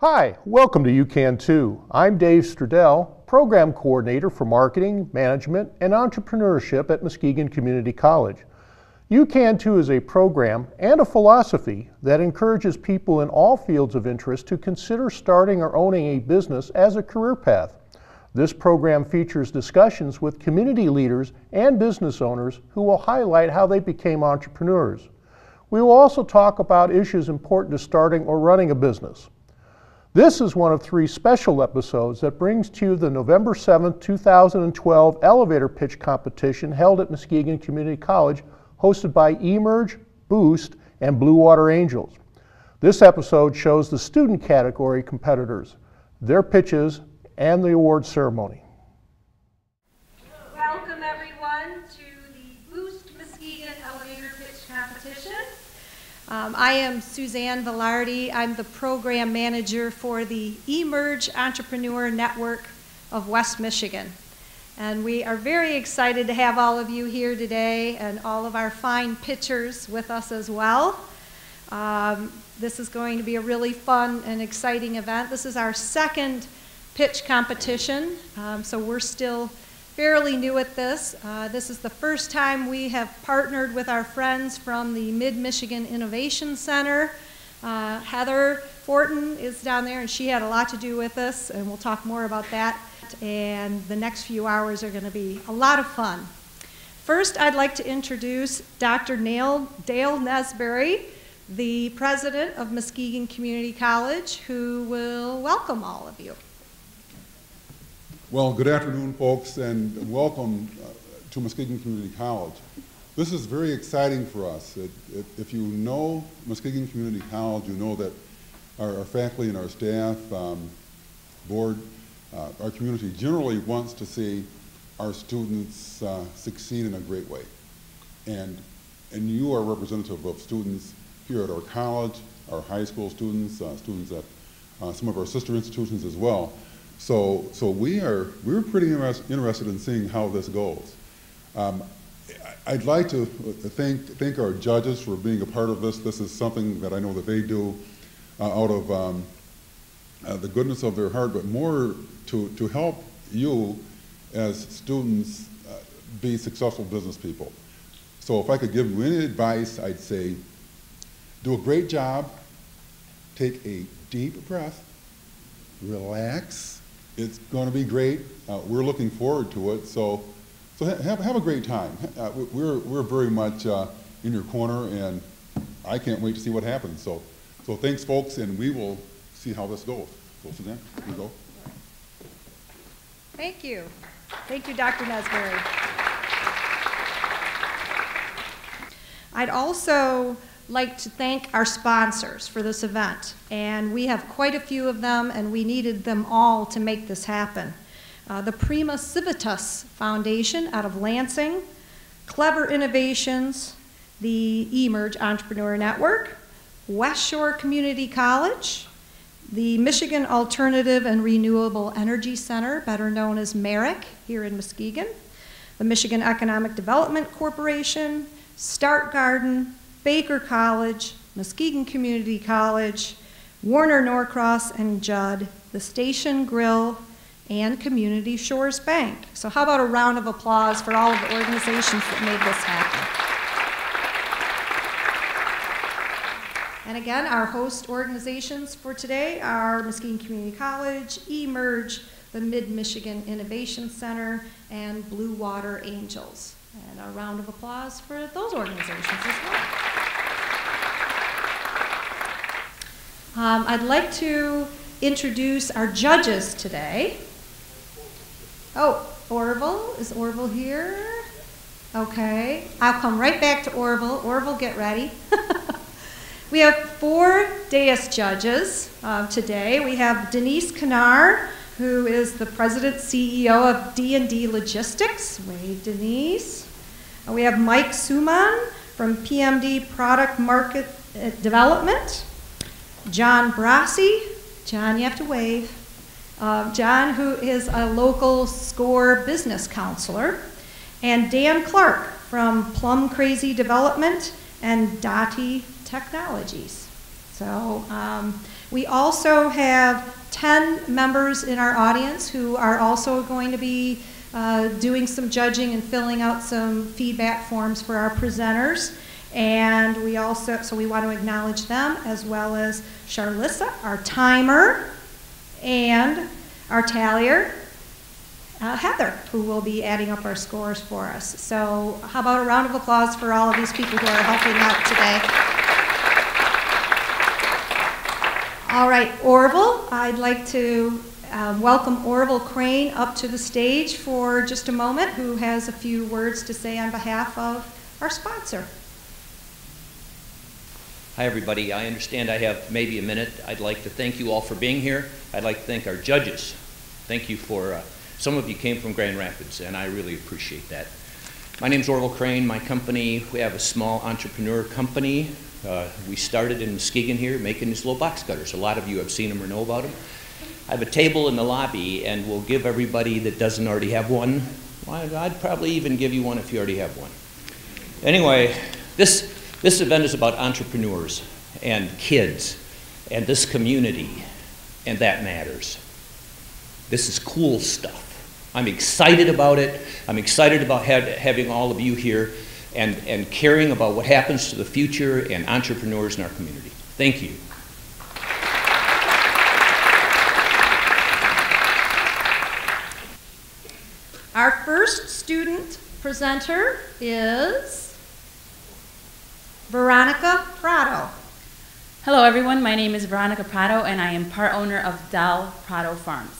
Hi, welcome to You Can Too. I'm Dave Stradell, Program Coordinator for Marketing, Management, and Entrepreneurship at Muskegon Community College. You Can Too is a program and a philosophy that encourages people in all fields of interest to consider starting or owning a business as a career path. This program features discussions with community leaders and business owners who will highlight how they became entrepreneurs. We will also talk about issues important to starting or running a business. This is one of 3 special episodes that brings to you the November 7th, 2012 Elevator Pitch Competition held at Muskegon Community College, hosted by Emerge, Boost, and Blue Water Angels. This episode shows the student category competitors, their pitches, and the award ceremony. Welcome everyone to the Boost Muskegon Elevator Pitch Competition. I am Suzanne Velardi. I'm the program manager for the Emerge Entrepreneur Network of West Michigan. And we are very excited to have all of you here today and all of our fine pitchers with us as well. This is going to be a really fun and exciting event. This is our second pitch competition, so we're still fairly new at this. This is the first time we have partnered with our friends from the Mid-Michigan Innovation Center. Heather Fortin is down there, and she had a lot to do with this, and we'll talk more about that. And the next few hours are going to be a lot of fun. First, I'd like to introduce Dr. Dale Nesbury, the president of Muskegon Community College, who will welcome all of you. Well, good afternoon, folks, and welcome to Muskegon Community College. This is very exciting for us. If you know Muskegon Community College, you know that our faculty and our staff, board, our community generally wants to see our students succeed in a great way. And you are representative of students here at our college, our high school students, students at some of our sister institutions as well. So we're pretty interested in seeing how this goes. I'd like to thank our judges for being a part of this. This is something that I know that they do out of the goodness of their heart, but more to help you as students be successful business people. So if I could give you any advice, I'd say do a great job, take a deep breath, relax. It's going to be great. We're looking forward to it. So have a great time. We're very much in your corner, and I can't wait to see what happens. So thanks, folks, and we will see how this goes. So Suzanne, you go. Thank you. Thank you, Dr. Nesbury. I'd also like to thank our sponsors for this event, and we have quite a few of them, and we needed them all to make this happen. The Prima Civitas Foundation out of Lansing, Clever Innovations, the Emerge Entrepreneur Network, West Shore Community College, the Michigan Alternative and Renewable Energy Center, better known as MERIC, here in Muskegon, the Michigan Economic Development Corporation, Start Garden, Baker College, Muskegon Community College, Warner Norcross and Judd, the Station Grill, and Community Shores Bank. So how about a round of applause for all of the organizations that made this happen. And again, our host organizations for today are Muskegon Community College, Emerge, the Mid-Michigan Innovation Center, and Blue Water Angels. And a round of applause for those organizations as well. I'd like to introduce our judges today. Oh, Orville, is Orville here? Okay, I'll come right back to Orville. Orville, get ready. We have 4 dais judges today. We have Denise Kanar, who is the President CEO of D&D Logistics. Wave, Denise. We have Mike Suman from PMD Product Market Development. John Brassi. John, you have to wave. John, who is a local SCORE business counselor. And Dan Clark from Plum Crazy Development and Dottie Technologies. So We also have 10 members in our audience who are also going to be doing some judging and filling out some feedback forms for our presenters. And we also, so we want to acknowledge them, as well as Charlissa, our timer, and our tallier, Heather, who will be adding up our scores for us. So how about a round of applause for all of these people who are helping out today. All right, Orville, I'd like to welcome Orville Crane up to the stage for just a moment, who has a few words to say on behalf of our sponsor. Hi everybody, I understand I have maybe a minute. I'd like to thank you all for being here. I'd like to thank our judges. Thank you for, some of you came from Grand Rapids, and I really appreciate that. My name's Orville Crane. My company, we have a small entrepreneur company. We started in Muskegon here making these little box cutters. A lot of you have seen them or know about them. I have a table in the lobby, and we'll give everybody that doesn't already have one. Well, I'd probably even give you one if you already have one. Anyway, this event is about entrepreneurs and kids and this community, and that matters. This is cool stuff. I'm excited about it. I'm excited about having all of you here and caring about what happens to the future and entrepreneurs in our community. Thank you. Our first student presenter is Veronica Prato. Hello everyone, my name is Veronica Prato and I am part owner of Del Prato Farms.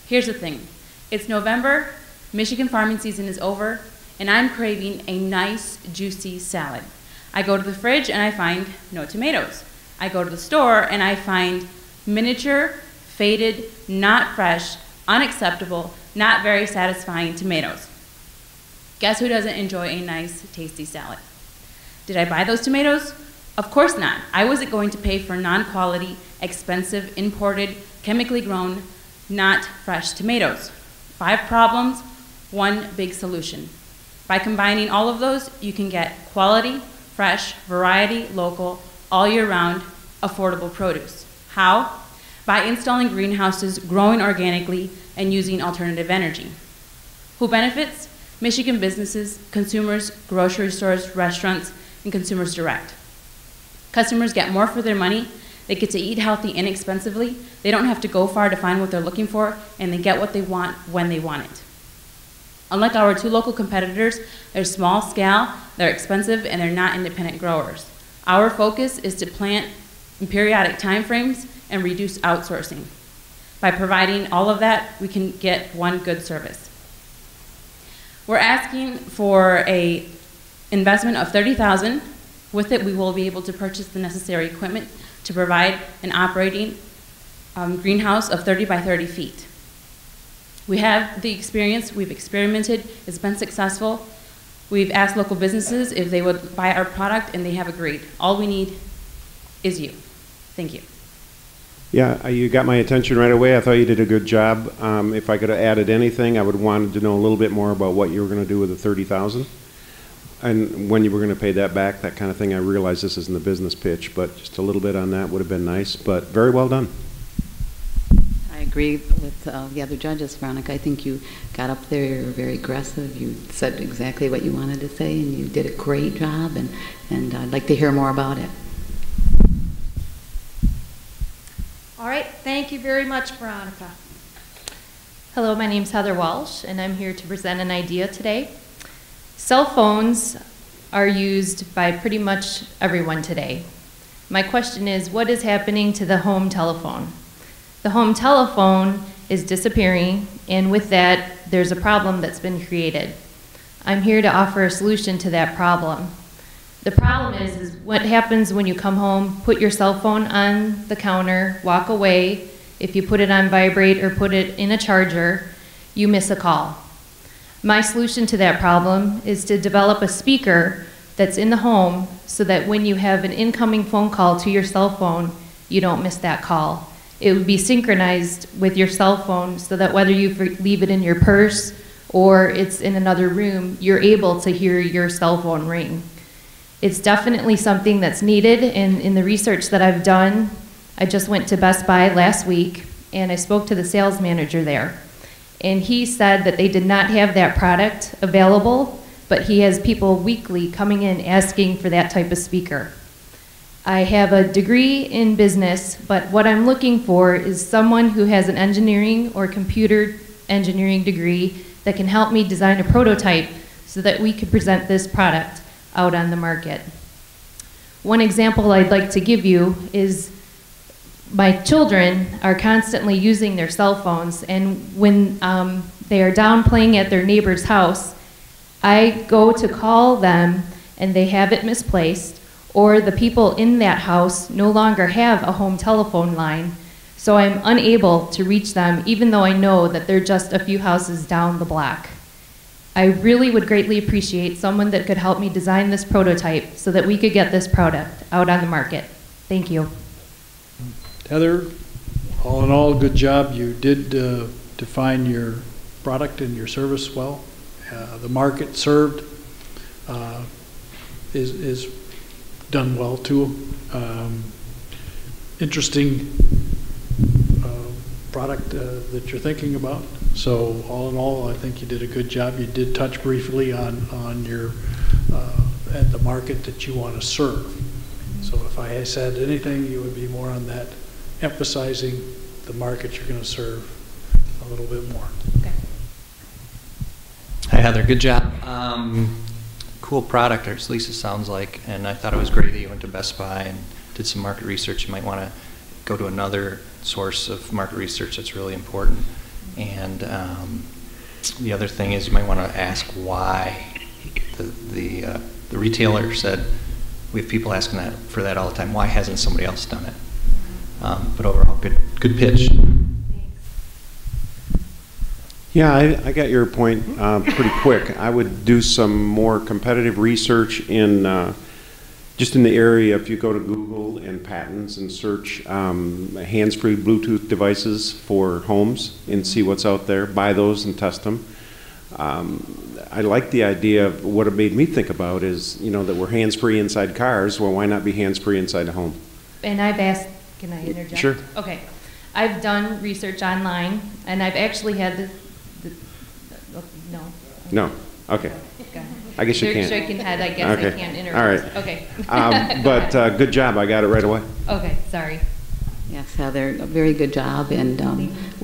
Here's the thing, it's November, Michigan farming season is over, and I'm craving a nice juicy salad. I go to the fridge and I find no tomatoes. I go to the store and I find miniature, faded, not fresh, unacceptable, not very satisfying tomatoes. Guess who doesn't enjoy a nice, tasty salad? Did I buy those tomatoes? Of course not. I wasn't going to pay for non-quality, expensive, imported, chemically grown, not fresh tomatoes. 5 problems, 1 big solution. By combining all of those, you can get quality, fresh, variety, local, all year round, affordable produce. How? By installing greenhouses, growing organically, and using alternative energy. Who benefits? Michigan businesses, consumers, grocery stores, restaurants, and consumers direct. Customers get more for their money, they get to eat healthy inexpensively, they don't have to go far to find what they're looking for, and they get what they want when they want it. Unlike our 2 local competitors, they're small scale, they're expensive, and they're not independent growers. Our focus is to plant in periodic time frames and reduce outsourcing. By providing all of that, we can get one good service. We're asking for an investment of $30,000. With it, we will be able to purchase the necessary equipment to provide an operating greenhouse of 30 by 30 feet. We have the experience, we've experimented, it's been successful. We've asked local businesses if they would buy our product, and they have agreed. All we need is you. Thank you. Yeah, you got my attention right away. I thought you did a good job. If I could have added anything, I would have wanted to know a little bit more about what you were going to do with the $30,000 and when you were going to pay that back, that kind of thing. I realize this isn't the business pitch, but just a little bit on that would have been nice, but very well done. I agree with the other judges, Veronica. I think you got up there, you were very aggressive, you said exactly what you wanted to say, and you did a great job, and I'd like to hear more about it. All right, thank you very much, Veronica. Hello, my name's Heather Walsh, and I'm here to present an idea today. Cell phones are used by pretty much everyone today. My question is, what is happening to the home telephone? The home telephone is disappearing, and with that, there's a problem that's been created. I'm here to offer a solution to that problem. The problem is what happens when you come home, put your cell phone on the counter, walk away. If you put it on vibrate or put it in a charger, you miss a call. My solution to that problem is to develop a speaker that's in the home so that when you have an incoming phone call to your cell phone, you don't miss that call. It would be synchronized with your cell phone so that whether you leave it in your purse or it's in another room, you're able to hear your cell phone ring. It's definitely something that's needed, and in the research that I've done, I just went to Best Buy last week, and I spoke to the sales manager there. And he said that they did not have that product available, but he has people weekly coming in asking for that type of speaker. I have a degree in business, but what I'm looking for is someone who has an engineering or computer engineering degree that can help me design a prototype so that we could present this product out on the market. One example I'd like to give you is my children are constantly using their cell phones, and when they are down playing at their neighbor's house, I go to call them and they have it misplaced, or the people in that house no longer have a home telephone line, so I'm unable to reach them even though I know that they're just a few houses down the block. I really would greatly appreciate someone that could help me design this prototype so that we could get this product out on the market. Thank you. Heather, all in all, good job. You did define your product and your service well. The market served is done well too. Interesting product that you're thinking about. So all in all, I think you did a good job. You did touch briefly on your and the market that you want to serve. So if I said anything, you would be more on that, emphasizing the market you're going to serve a little bit more. Okay. Hi Heather, good job. Cool product, or at least it sounds like, and I thought it was great that you went to Best Buy and did some market research. You might want to go to another source of market research that's really important. And the other thing is you might want to ask why the retailer said, we have people asking for that all the time, why hasn't somebody else done it? But overall, good pitch. Yeah, I got your point pretty quick. I would do some more competitive research in just in the area. If you go to Google and patents and search hands-free Bluetooth devices for homes and see what's out there, buy those and test them. I like the idea of what it made me think about is, you know, that we're hands-free inside cars. Well, why not be hands-free inside the home? And I've asked, can I interject? Sure. Okay. I've done research online, and I've actually had no. No. Okay. I guess you You're can't. shaking head. I guess Okay. I can't interrupt. All right. Okay. But good job. I got it right away. Okay. Sorry. Yes, Heather, a very good job. And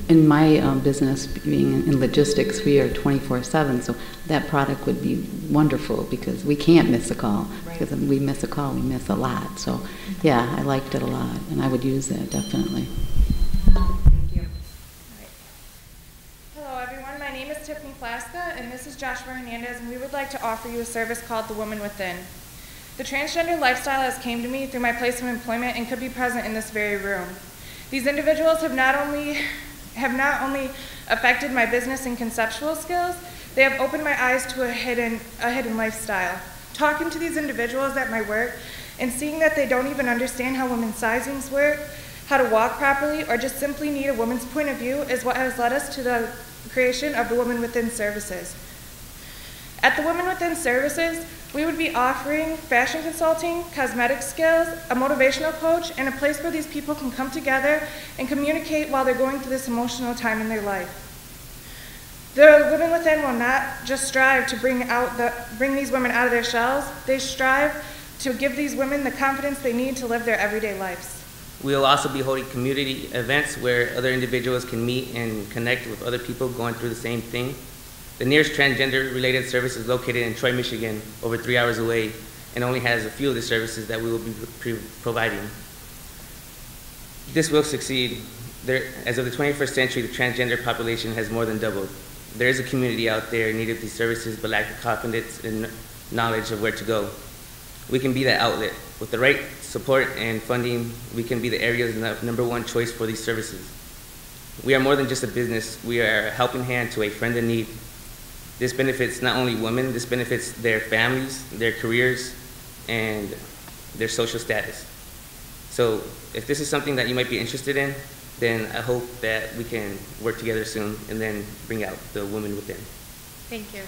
in my business, being in logistics, we are 24/7, so that product would be wonderful because we can't miss a call. Right. Because if we miss a call, we miss a lot. So, yeah, I liked it a lot, and I would use that definitely. Thank you. Hello, everyone. My name is Tiffany Flaska, and this is Joshua Fernandez, and we would like to offer you a service called The Woman Within. The transgender lifestyle has came to me through my place of employment and could be present in this very room. These individuals have not only affected my business and conceptual skills, they have opened my eyes to a hidden lifestyle. Talking to these individuals at my work and seeing that they don't even understand how women's sizings work, how to walk properly, or just simply need a woman's point of view is what has led us to the creation of the Woman Within services. At the Woman Within services, we would be offering fashion consulting, cosmetic skills, a motivational coach, and a place where these people can come together and communicate while they're going through this emotional time in their life. The Women Within will not just strive to bring these women out of their shells, they strive to give these women the confidence they need to live their everyday lives. We'll also be holding community events where other individuals can meet and connect with other people going through the same thing. The nearest transgender-related service is located in Troy, Michigan, over 3 hours away, and only has a few of the services that we will be providing. This will succeed. As of the 21st century, the transgender population has more than doubled. There is a community out there in need of these services, but lack the confidence and knowledge of where to go. We can be that outlet. With the right support and funding, we can be the area's #1 choice for these services. We are more than just a business. We are a helping hand to a friend in need. This benefits not only women, this benefits their families, their careers, and their social status. So if this is something that you might be interested in, then I hope that we can work together soon and then bring out the woman within. Thank you.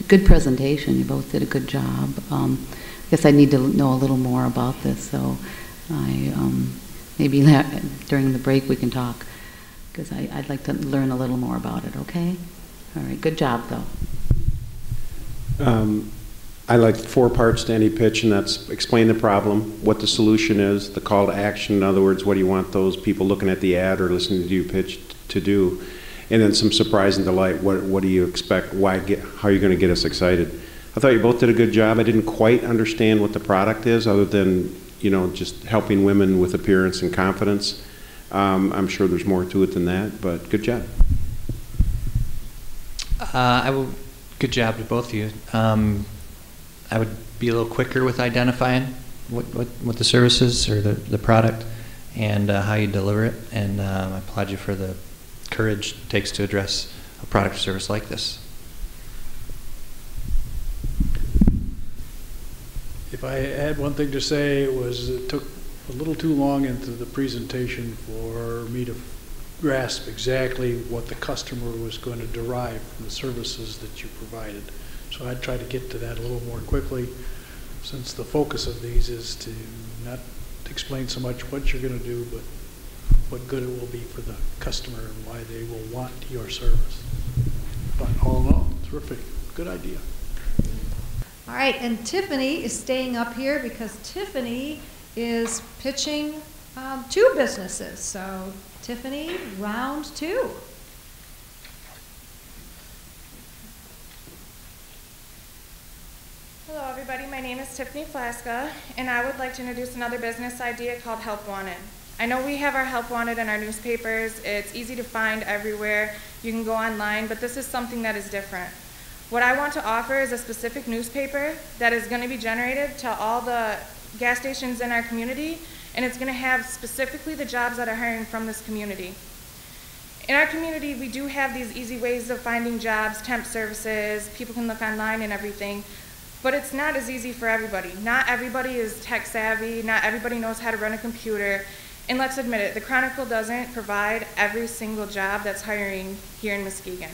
Good presentation. You both did a good job. I guess I need to know a little more about this, so I maybe during the break we can talk, because I'd like to learn a little more about it, okay? All right, good job, though. I like 4 parts to any pitch, and that's explain the problem, what the solution is, the call to action. In other words, what do you want those people looking at the ad or listening to you pitch to do? And then some surprise and delight. What do you expect? How are you going to get us excited? I thought you both did a good job. I didn't quite understand what the product is, other than, you know, just helping women with appearance and confidence. I'm sure there's more to it than that, but good job. Good job to both of you. I would be a little quicker with identifying what the service is or the product and how you deliver it. And I applaud you for the courage it takes to address a product or service like this. If I had one thing to say, it took a little too long into the presentation for me to grasp exactly what the customer was going to derive from the services that you provided. So I'd try to get to that a little more quickly, since the focus of these is to not explain so much what you're going to do, but what good it will be for the customer and why they will want your service. But all in all, terrific. Good idea. All right, and Tiffany is staying up here because Tiffany is pitching 2 businesses. So Tiffany, round 2. Hello everybody, my name is Tiffany Flaska, and I would like to introduce another business idea called Help Wanted. I know we have our Help Wanted in our newspapers. It's easy to find everywhere. You can go online, but this is something that is different. What I want to offer is a specific newspaper that is going to be generated to all the gas stations in our community, and it's going to have specifically the jobs that are hiring from this community. In our community, we do have these easy ways of finding jobs, temp services, people can look online and everything, but it's not as easy for everybody. Not everybody is tech savvy, not everybody knows how to run a computer, and let's admit it, the Chronicle doesn't provide every single job that's hiring here in Muskegon.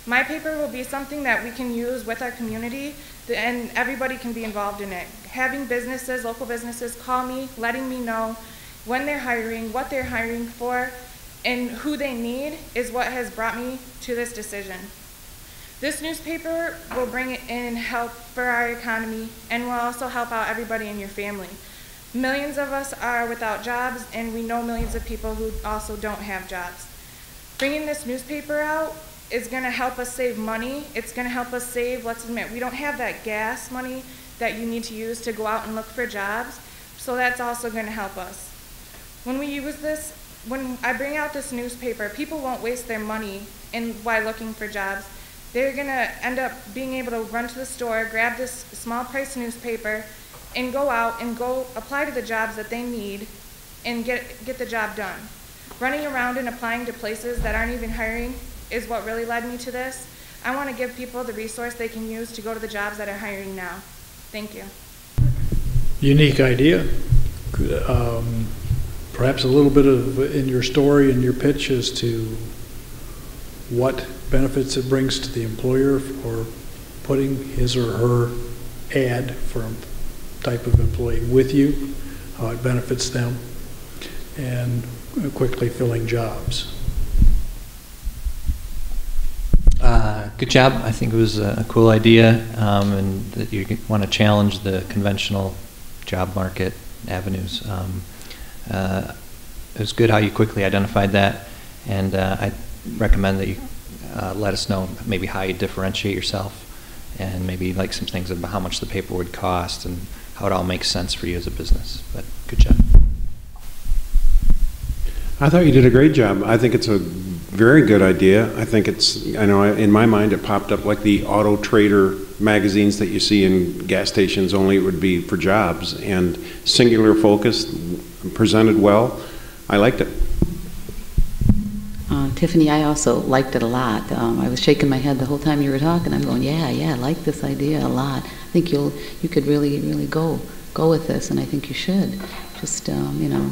My paper will be something that we can use with our community, and everybody can be involved in it. Having businesses, local businesses, call me, letting me know when they're hiring, what they're hiring for, and who they need is what has brought me to this decision. This newspaper will bring in help for our economy and will also help out everybody in your family. Millions of us are without jobs, and we know millions of people who also don't have jobs. Bringing this newspaper out is going to help us save money. It's going to help us save, let's admit, we don't have that gas money that you need to use to go out and look for jobs, so that's also going to help us. When we use this, when I bring out this newspaper, people won't waste their money while looking for jobs. They're going to end up being able to run to the store, grab this small price newspaper, and go out and go apply to the jobs that they need and get the job done. Running around and applying to places that aren't even hiring is what really led me to this. I want to give people the resource they can use to go to the jobs that are hiring now. Thank you. Unique idea. Perhaps a little bit of in your story and your pitch as to what benefits it brings to the employer for putting his or her ad for a type of employee with you, how it benefits them, and quickly filling jobs. Good job. I think it was a cool idea, and that you want to challenge the conventional job market avenues. It was good how you quickly identified that, and I recommend that you let us know maybe how you differentiate yourself, and maybe like some things about how much the paper would cost and how it all makes sense for you as a business. But good job. I thought you did a great job. I think it's a very good idea. I think it's, I know in my mind it popped up like the Auto Trader magazines that you see in gas stations, only it would be for jobs, and singular focused, presented well. I liked it. Tiffany, I also liked it a lot. I was shaking my head the whole time you were talking. I'm going, yeah, I like this idea a lot. I think you could really go with this, and I think you should. Just you know,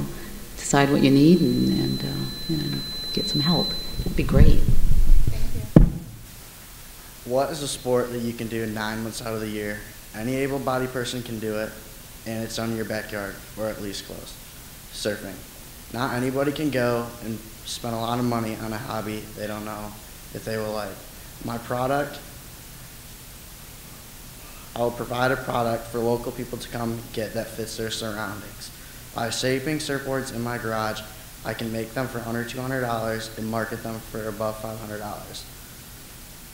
decide what you need and you know, get some help. It'd be great. Thank you. What is a sport that you can do 9 months out of the year? Any able-bodied person can do it, and it's on your backyard, or at least close. Surfing. Not anybody can go and spend a lot of money on a hobby they don't know if they will like. My product, I will provide a product for local people to come get that fits their surroundings. By shaping surfboards in my garage, I can make them for under $200 and market them for above $500.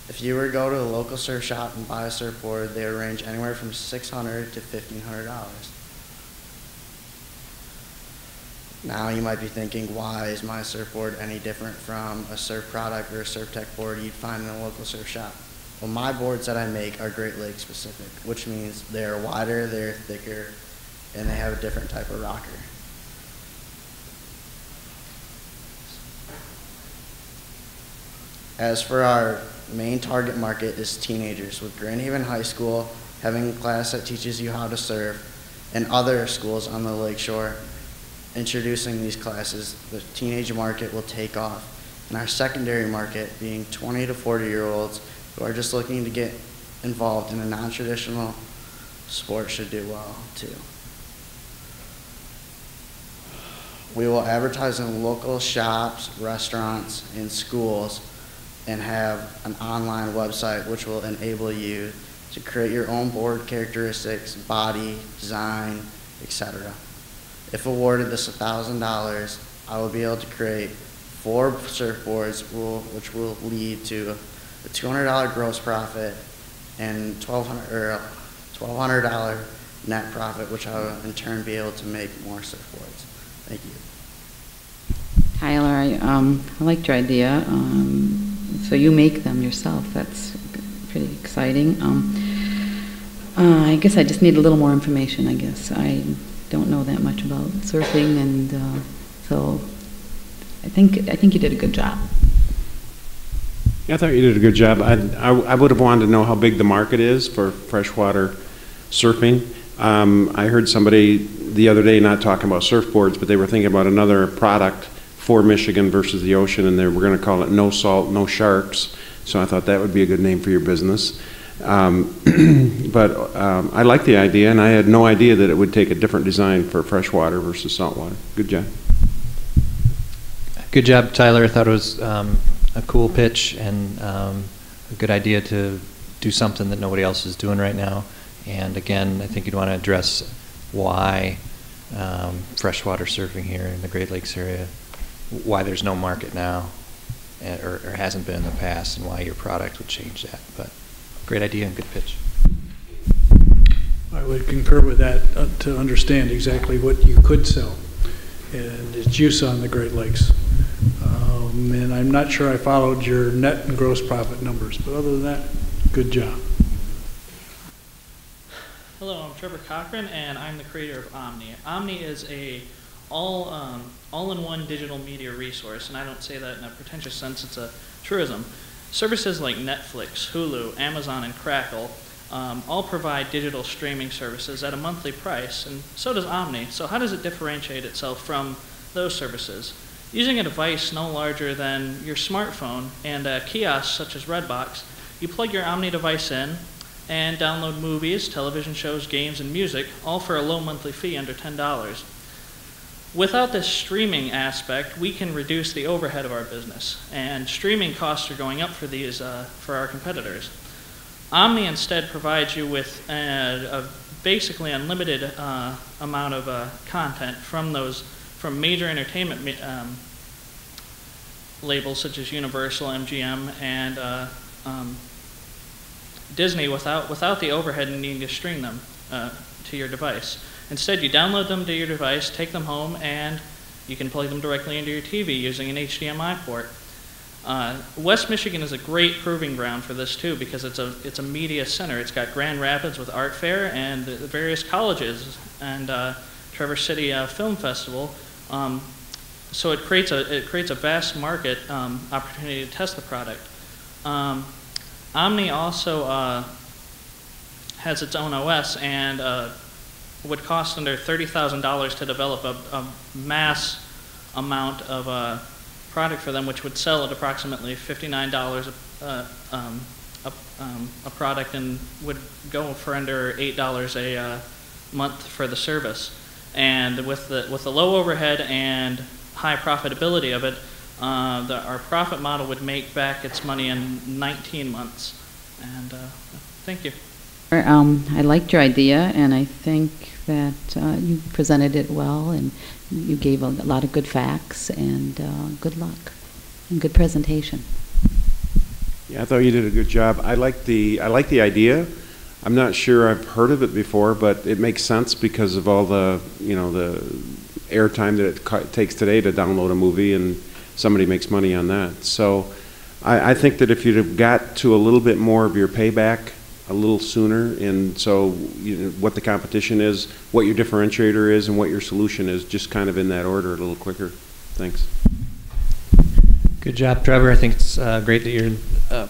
If you were to go to a local surf shop and buy a surfboard, they would range anywhere from $600 to $1,500. Now you might be thinking, why is my surfboard any different from a surf product or a surf tech board you'd find in a local surf shop? Well, my boards that I make are Great Lakes specific, which means they're wider, they're thicker, and they have a different type of rocker. As for our main target market is teenagers, with Grand Haven High School having a class that teaches you how to surf, and other schools on the lakeshore introducing these classes, the teenage market will take off. And our secondary market being 20 to 40-year-olds who are just looking to get involved in a non-traditional sport should do well too. We will advertise in local shops, restaurants, and schools, and have an online website which will enable you to create your own board characteristics, body, design, etc. If awarded this $1,000, I will be able to create 4 surfboards which will lead to a $200 gross profit and $1,200 net profit, which I will in turn be able to make more surfboards. Thank you. Tyler, I liked your idea. So you make them yourself. That's pretty exciting. I guess I just need a little more information, I guess. I don't know that much about surfing, and so I think you did a good job. Yeah, I thought you did a good job. I would have wanted to know how big the market is for freshwater surfing. I heard somebody the other day not talking about surfboards, but they were thinking about another product for Michigan versus the ocean, and we're going to call it No Salt, No Sharks. So I thought that would be a good name for your business. But I like the idea, and I had no idea that it would take a different design for freshwater versus saltwater. Good job. Good job, Tyler. I thought it was a cool pitch and a good idea to do something that nobody else is doing right now. And again, I think you'd want to address why freshwater surfing here in the Great Lakes area, why there's no market now, or hasn't been in the past, and why your product would change that. But great idea and good pitch. I would concur with that to understand exactly what you could sell and its use on the Great Lakes. And I'm not sure I followed your net and gross profit numbers, but other than that, good job. Hello, I'm Trevor Cochran, and I'm the creator of Omni. Omni is a all-in-one digital media resource, and I don't say that in a pretentious sense, it's a truism. Services like Netflix, Hulu, Amazon, and Crackle all provide digital streaming services at a monthly price, and so does Omni. So how does it differentiate itself from those services? Using a device no larger than your smartphone and a kiosk such as Redbox, you plug your Omni device in and download movies, television shows, games, and music, all for a low monthly fee under $10. Without this streaming aspect, we can reduce the overhead of our business, and streaming costs are going up for these for our competitors. Omni instead provides you with a basically unlimited amount of content from major entertainment labels such as Universal, MGM, and Disney without the overhead and needing to stream them to your device. Instead, you download them to your device, take them home, and you can plug them directly into your TV using an HDMI port. West Michigan is a great proving ground for this too, because it's a media center. It's got Grand Rapids with Art Fair and the various colleges and Traverse City Film Festival. So it creates a vast market opportunity to test the product. Omni also has its own OS and would cost under $30,000 to develop a mass amount of product for them, which would sell at approximately $59 a product and would go for under $8 a month for the service. And with the low overhead and high profitability of it, our profit model would make back its money in 19 months. And thank you. I liked your idea, and I think that you presented it well, and you gave a lot of good facts, and good luck, and good presentation. Yeah, I thought you did a good job. I like the idea. I'm not sure I've heard of it before, but it makes sense because of all the, you know, the airtime that it takes today to download a movie, and somebody makes money on that. So I think that if you'd have got to a little bit more of your payback a little sooner, and so you know, what the competition is, what your differentiator is, and what your solution is, just kind of in that order a little quicker. Thanks. Good job, Trevor. I think it's great that your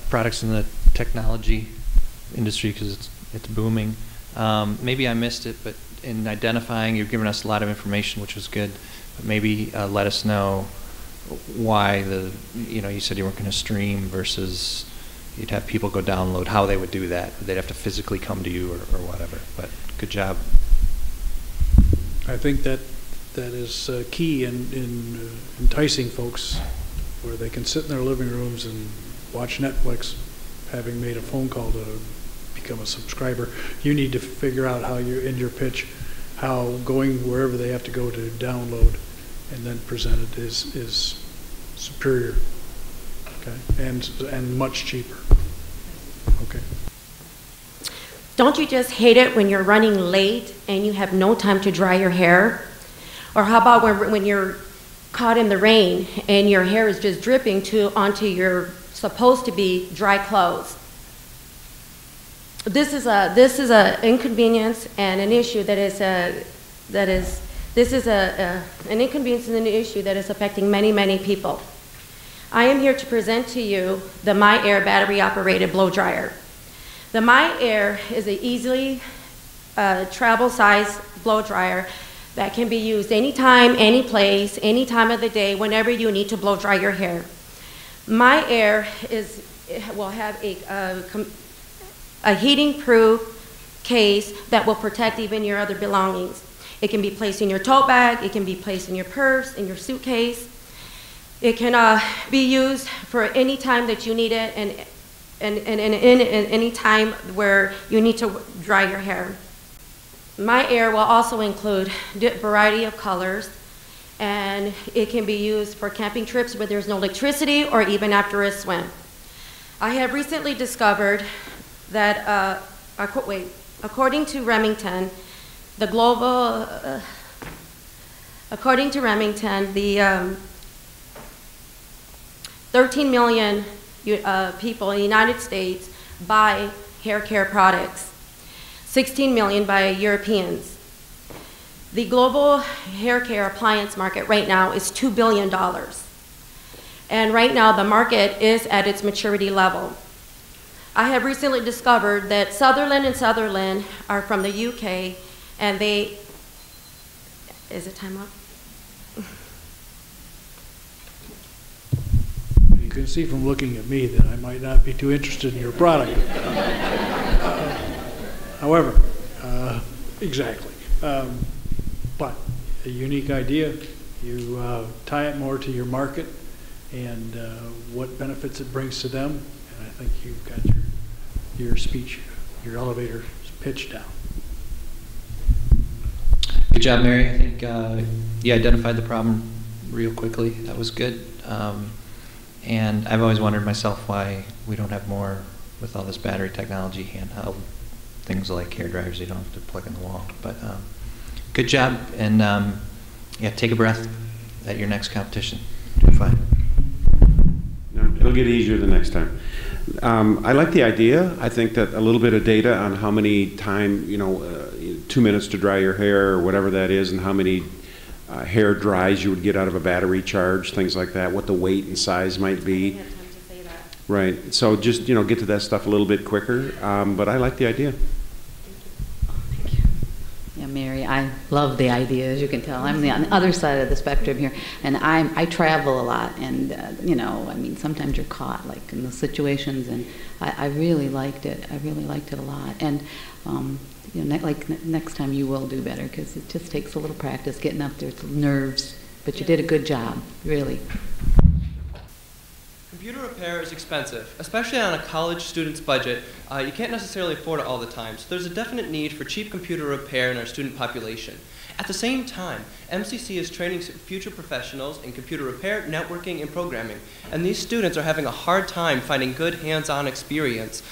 product's in the technology industry because it's booming. Maybe I missed it, but in identifying, you've given us a lot of information, which was good. But maybe let us know why you said you weren't going to stream versus you'd have people go download, how they would do that. They'd have to physically come to you or whatever. But good job. I think that is key in enticing folks where they can sit in their living rooms and watch Netflix, having made a phone call to become a subscriber. You need to figure out how you in your pitch, how going wherever they have to go to download and then present it is superior, okay, and much cheaper. Okay. Don't you just hate it when you're running late and you have no time to dry your hair? Or how about when you're caught in the rain and your hair is just dripping onto your supposed to be dry clothes? This is a inconvenience and an issue that is an inconvenience and an issue that is affecting many, many people. I am here to present to you the MyAir battery-operated blow dryer. The MyAir is an easily travel-size blow dryer that can be used anytime, any place, any time of the day, whenever you need to blow dry your hair. MyAir will have a heating-proof case that will protect even your other belongings. It can be placed in your tote bag, it can be placed in your purse, in your suitcase. It can be used for any time that you need it and any time where you need to dry your hair. MyAir will also include a variety of colors, and it can be used for camping trips where there's no electricity or even after a swim. I have recently discovered that, according to Remington, according to Remington, the 13 million people in the United States buy hair care products, 16 million by Europeans. The global hair care appliance market right now is $2 billion. And right now the market is at its maturity level. I have recently discovered that Sutherland & Sutherland are from the UK, and is it time up? You can see from looking at me that I might not be too interested in your product. However, exactly. But a unique idea, you tie it more to your market and what benefits it brings to them, and I think you've got your speech, your elevator pitch down. Good job, Mary. I think you identified the problem real quickly. That was good. And I've always wondered myself why we don't have more with all this battery technology, handheld things like hair dryers you don't have to plug in the wall. But good job, and yeah, take a breath at your next competition. Do fine. No, it'll get easier the next time. I like the idea. I think that a little bit of data on how many 2 minutes to dry your hair or whatever that is, and how many hair dries you would get out of a battery charge, things like that, what the weight and size might be. I didn't have time to say that. Right. So just get to that stuff a little bit quicker. But I like the idea. Thank you. Yeah, Mary, I love the idea, as you can tell. I'm on the other side of the spectrum here, and I travel a lot, and I mean, sometimes you're caught like in the situations, and I really liked it. I really liked it a lot, and next time you will do better, because it just takes a little practice getting up there. It's nerves but you did a good job, really. Computer repair is expensive, especially on a college student's budget. You can't necessarily afford it all the time, so there's a definite need for cheap computer repair in our student population. At the same time, MCC is training future professionals in computer repair, networking, and programming, and these students are having a hard time finding good hands-on experience.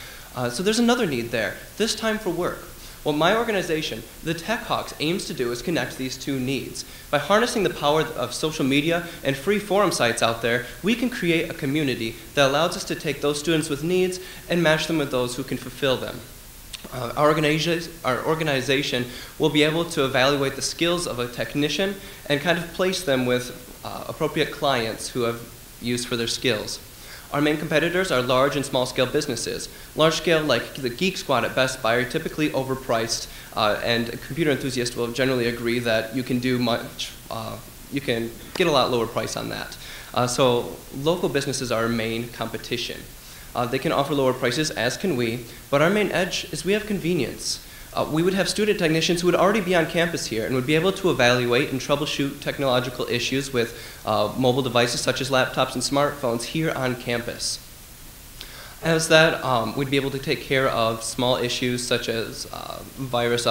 So there's another need there, this time for work. What my organization, the Tech Hawks, aims to do is connect these two needs. By harnessing the power of social media and free forum sites out there, we can create a community that allows us to take those students with needs and match them with those who can fulfill them. Our organization will be able to evaluate the skills of a technician and kind of place them with appropriate clients who have use for their skills. Our main competitors are large and small-scale businesses. Large-scale, like the Geek Squad at Best Buy, are typically overpriced, and computer enthusiasts will generally agree that you can do much, you can get a lot lower price on that. So local businesses are our main competition. They can offer lower prices, as can we, but our main edge is we have convenience. We would have student technicians who would already be on campus here and would be able to evaluate and troubleshoot technological issues with mobile devices such as laptops and smartphones here on campus. As that, we'd be able to take care of small issues such as virus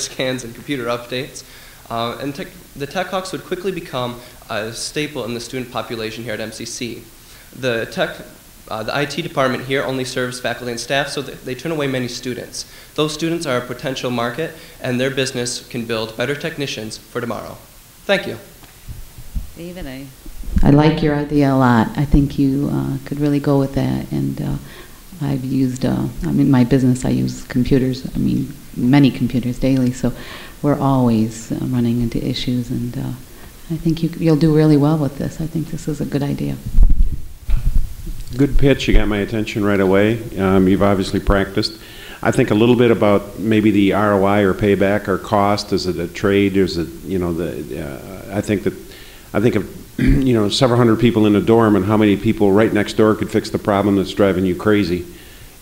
scans and computer updates. And the Tech Hawks would quickly become a staple in the student population here at MCC. The IT department here only serves faculty and staff, so they turn away many students. Those students are a potential market, and their business can build better technicians for tomorrow. Thank you. David, I like your idea a lot. I think you could really go with that. And I've used, in my business, I use computers, many computers daily, so we're always running into issues, and I think you'll do really well with this. I think this is a good idea. Good pitch. You got my attention right away. You've obviously practiced. I think a little bit about maybe the ROI or payback or cost. Is it a trade? Is it, I think of, several hundred people in a dorm, and how many people right next door could fix the problem that's driving you crazy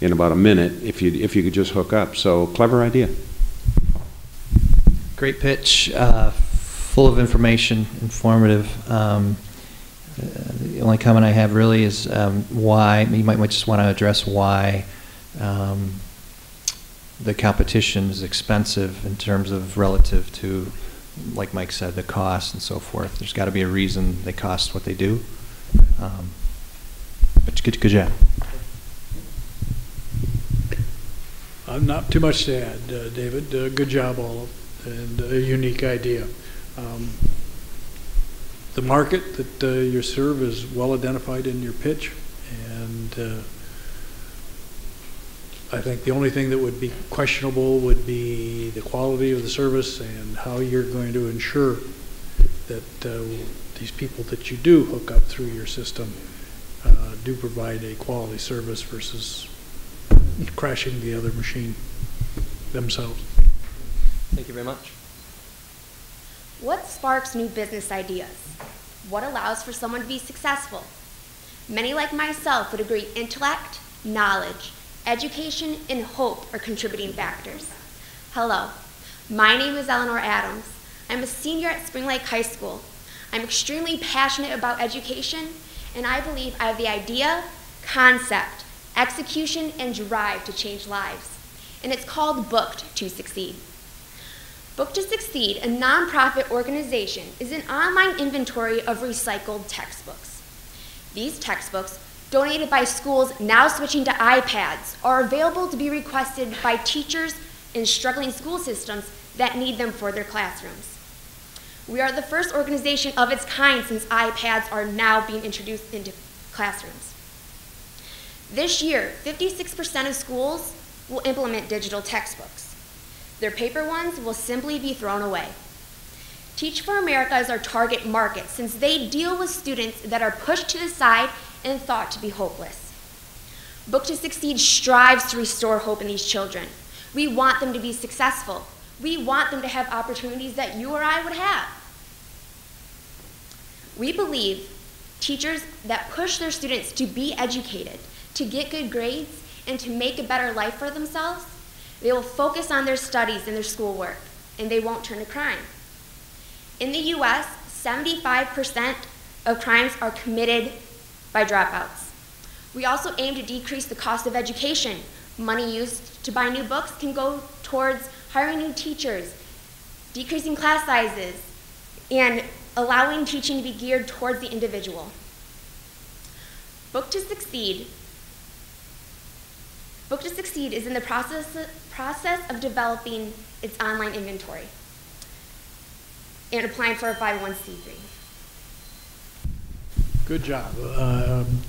in about a minute if you could just hook up. So clever idea. Great pitch, full of information, informative. The only comment I have really is why, you might just want to address why the competition is expensive in terms of relative to, like Mike said, the cost and so forth. There's got to be a reason they cost what they do. But good job. Not too much to add, David. Good job, all, and a unique idea. The market that you serve is well identified in your pitch, and I think the only thing that would be questionable would be the quality of the service and how you're going to ensure that these people that you do hook up through your system do provide a quality service versus crashing the other machine themselves. Thank you very much. What sparks new business ideas? What allows for someone to be successful? Many like myself would agree intellect, knowledge, education, and hope are contributing factors. Hello, my name is Eleanor Adams. I'm a senior at Spring Lake High School. I'm extremely passionate about education, and I believe I have the idea, concept, execution, and drive to change lives. And it's called Booked to Succeed. Book to Succeed, a nonprofit organization, is an online inventory of recycled textbooks. These textbooks, donated by schools now switching to iPads, are available to be requested by teachers in struggling school systems that need them for their classrooms. We are the first organization of its kind since iPads are now being introduced into classrooms. This year, 56% of schools will implement digital textbooks. Their paper ones will simply be thrown away. Teach for America is our target market since they deal with students that are pushed to the side and thought to be hopeless. Book to Succeed strives to restore hope in these children. We want them to be successful. We want them to have opportunities that you or I would have. We believe teachers that push their students to be educated, to get good grades, and to make a better life for themselves, they will focus on their studies and their schoolwork, and they won't turn to crime. In the US, 75% of crimes are committed by dropouts. We also aim to decrease the cost of education. Money used to buy new books can go towards hiring new teachers, decreasing class sizes, and allowing teaching to be geared towards the individual. Book to Succeed is in the process of developing its online inventory and applying for a 501c3. Good job.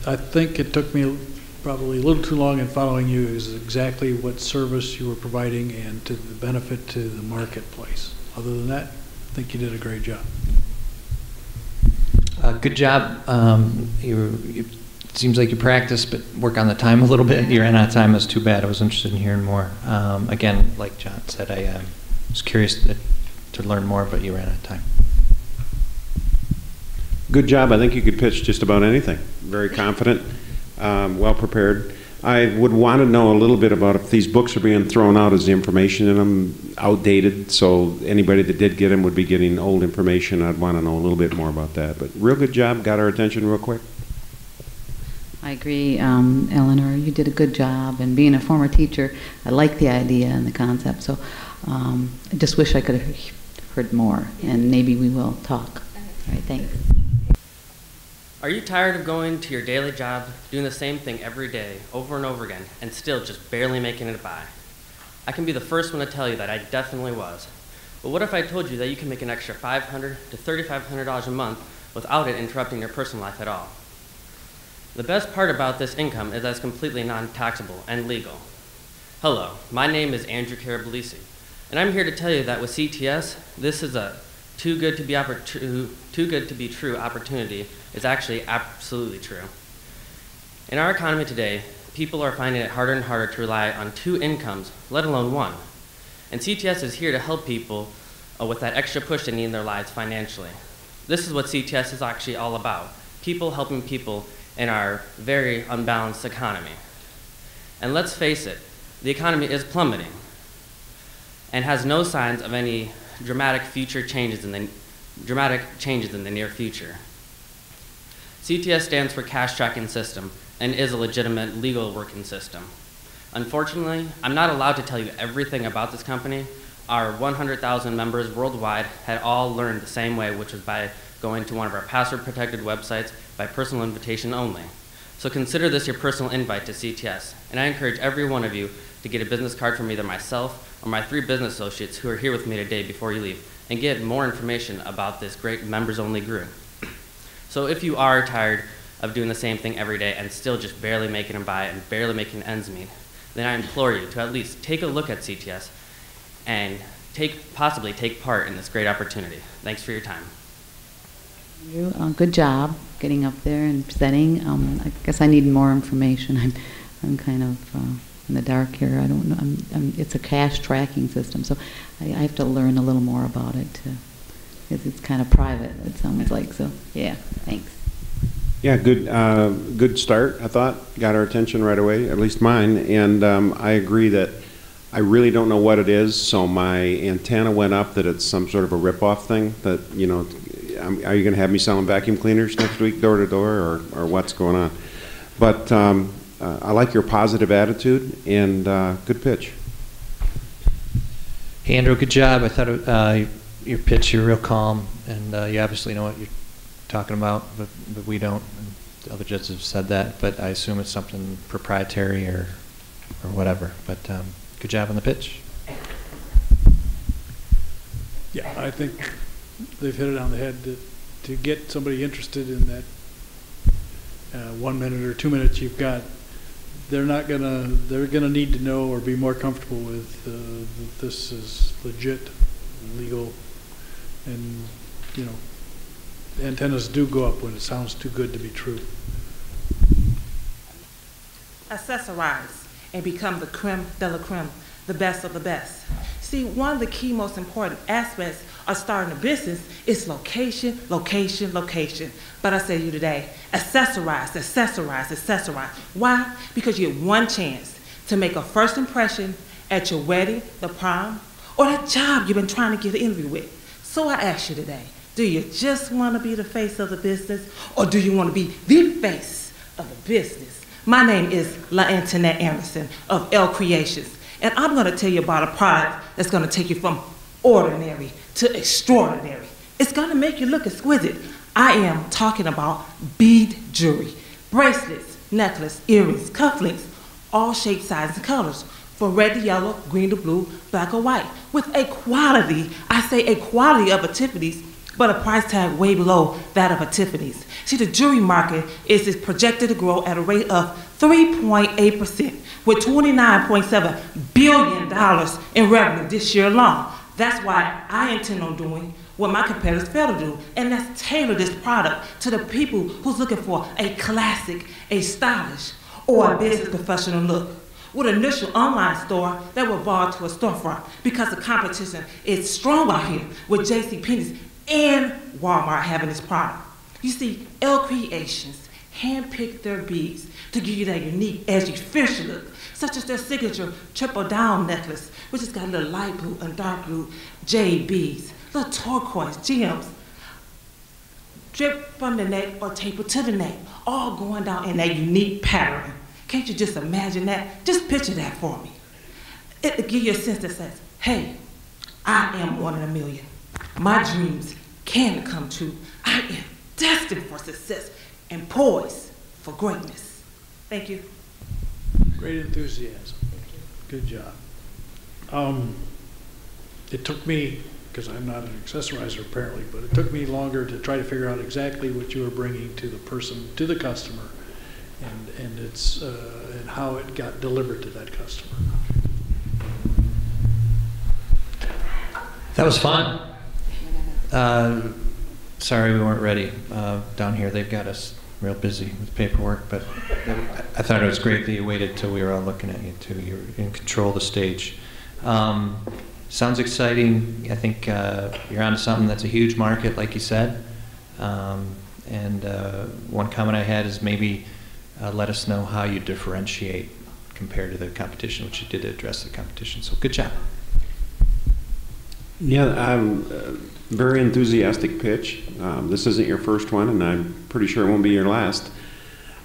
I think it took me probably a little too long in following you is exactly what service you were providing and to the benefit to the marketplace. Other than that, I think you did a great job. Good job. It seems like you practiced, but work on the time a little bit. You ran out of time. That's too bad. I was interested in hearing more. Again, like John said, I was curious to learn more, but you ran out of time. Good job. I think you could pitch just about anything. Very confident, well prepared. I would want to know a little bit about if these books are being thrown out, is the information in them outdated? So anybody that did get them would be getting old information. I'd want to know a little bit more about that. But real good job. Got our attention real quick. I agree, Eleanor. You did a good job. And being a former teacher, I like the idea and the concept. So I just wish I could have heard more. And maybe we will talk. All right, thanks. Are you tired of going to your daily job, doing the same thing every day, over and over again, and still just barely making it by? I can be the first one to tell you that I definitely was. But what if I told you that you can make an extra $500 to $3,500 a month without it interrupting your personal life at all? The best part about this income is that it's completely non-taxable and legal. Hello, my name is Andrew Carabalisi, and I'm here to tell you that with CTS, this is a too good to be true opportunity is actually absolutely true. In our economy today, people are finding it harder and harder to rely on two incomes, let alone one. And CTS is here to help people with that extra push they need in their lives financially. This is what CTS is actually all about, people helping people in our very unbalanced economy. And let's face it, the economy is plummeting and has no signs of any dramatic changes in the near future. CTS stands for Cash Tracking System and is a legitimate legal working system. Unfortunately, I'm not allowed to tell you everything about this company. Our 100,000 members worldwide had all learned the same way, which was by going to one of our password-protected websites by personal invitation only. So consider this your personal invite to CTS, and I encourage every one of you to get a business card from either myself or my 3 business associates who are here with me today before you leave, and get more information about this great members-only group. So if you are tired of doing the same thing every day and still just barely making them by and barely making ends meet, then I implore you to at least take a look at CTS and possibly take part in this great opportunity. Thanks for your time. Good job getting up there and presenting. I guess I need more information. I'm kind of in the dark here. I don't know. It's a cash tracking system, so I have to learn a little more about it. It's kind of private, it sounds like. So yeah, thanks. Yeah, good start, I thought. Got our attention right away, at least mine. And I agree that I really don't know what it is, so my antenna went up that it's some sort of a rip-off thing that, you know, are you going to have me selling vacuum cleaners next week, door to door, or what's going on? But I like your positive attitude and good pitch. Hey, Andrew, good job. I thought your pitch, you're real calm, and you obviously know what you're talking about, but we don't. And the other judges have said that, but I assume it's something proprietary or whatever. But good job on the pitch. Yeah, I think they've hit it on the head to get somebody interested in that 1 minute or 2 minutes you've got. They're gonna need to know or be more comfortable with that this is legit, legal, and you know, antennas do go up when it sounds too good to be true. Accessorize and become the creme de la creme, the best of the best. See, one of the key most important aspects of starting a business is location, location, location. But I say to you today, accessorize, accessorize, accessorize. Why? Because you have one chance to make a first impression at your wedding, the prom, or that job you've been trying to get an interview with. So I ask you today, Do you just want to be the face of the business, or do you want to be the face of the business? My name is La Antoinette Anderson of L Creations, and I'm going to tell you about a product that's going to take you from ordinary to extraordinary. It's going to make you look exquisite. I am talking about bead jewelry, bracelets, necklace, earrings, cufflinks, all shapes, sizes, and colors, from red to yellow, green to blue, black or white, with a quality, I say a quality of a Tiffany's, but a price tag way below that of a Tiffany's. See, the jewelry market is projected to grow at a rate of 3.8%, with $29.7 billion in revenue this year alone. That's why I intend on doing what my competitors fail to do, and that's tailor this product to the people who's looking for a classic, a stylish, or a business professional look, with an initial online store that will evolve to a storefront, because the competition is strong out here with JCPenney's and Walmart having this product. You see, L Creations handpicked their beads to give you that unique, edgy, fierce look, such as their signature triple down necklace, which has got a little light blue and dark blue jade beads, little turquoise gems, drip from the neck or taper to the neck, all going down in that unique pattern. Can't you just imagine that? Just picture that for me. It'll give you a sense that says, hey, I am one in a million. My dreams can come true. I am destined for success and poised for greatness. Thank you. Great enthusiasm. Good job. It took me, because I'm not an accessorizer apparently, but it took me longer to try to figure out exactly what you were bringing to the person, to the customer, and how it got delivered to that customer. That was fun. Sorry we weren't ready down here. They've got us real busy with paperwork, but I thought it was great that you waited till we were all looking at you too. You're in control of the stage. Sounds exciting. I think you're onto something that's a huge market, like you said. And one comment I had is maybe let us know how you differentiate compared to the competition, which you did address the competition. So good job. Yeah, very enthusiastic pitch. This isn't your first one, and I'm pretty sure it won't be your last.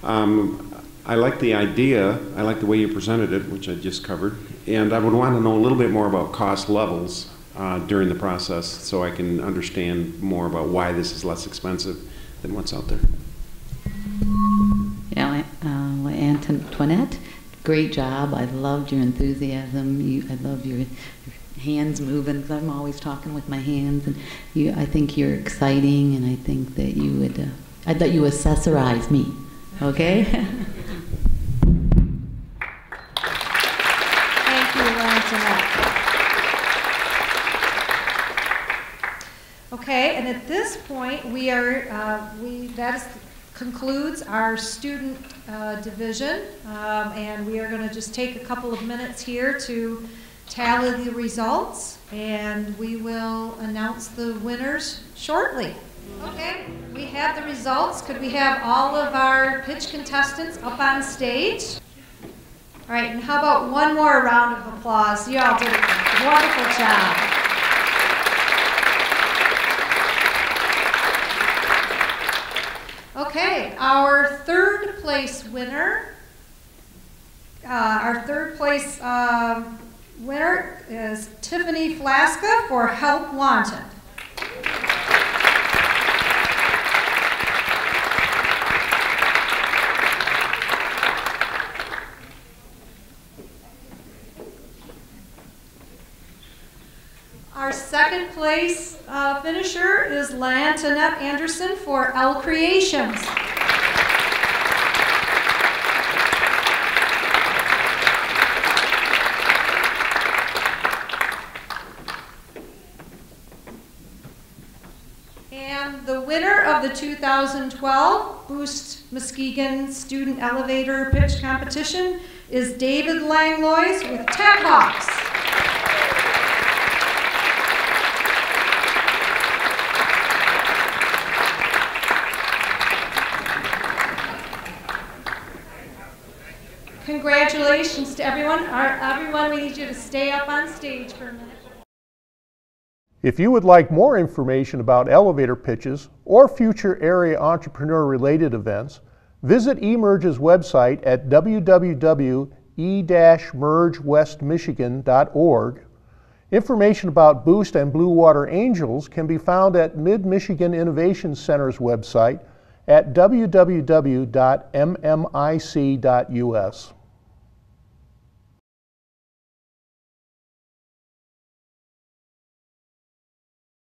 I like the idea. I like the way you presented it, which I just covered. And I would want to know a little bit more about cost levels during the process, so I can understand more about why this is less expensive than what's out there. Yeah, Antoinette, great job. I loved your enthusiasm. I love your hands moving, because I'm always talking with my hands, and I think you're exciting, and I think that you would, I'd let you accessorize me, okay? Thank you, Antoinette. Okay, and at this point, that concludes our student division, and we are going to just take a couple of minutes here to tally the results, and we will announce the winners shortly. Okay, we have the results. Could we have all of our pitch contestants up on stage? All right, and how about one more round of applause? You all did a wonderful job. Okay, our third place winner, winner is Tiffany Flaska for Help Wanted. Our second place finisher is Antoinette Anderson for L Creations. And the winner of the 2012 Boost Muskegon Student Elevator Pitch Competition is David Langlois with Tech Hawks. Congratulations to everyone. Everyone, we need you to stay up on stage for a minute. If you would like more information about elevator pitches or future area entrepreneur-related events, visit eMerge's website at www.e-mergewestmichigan.org. Information about Boost and Blue Water Angels can be found at Mid-Michigan Innovation Center's website at www.mmic.us.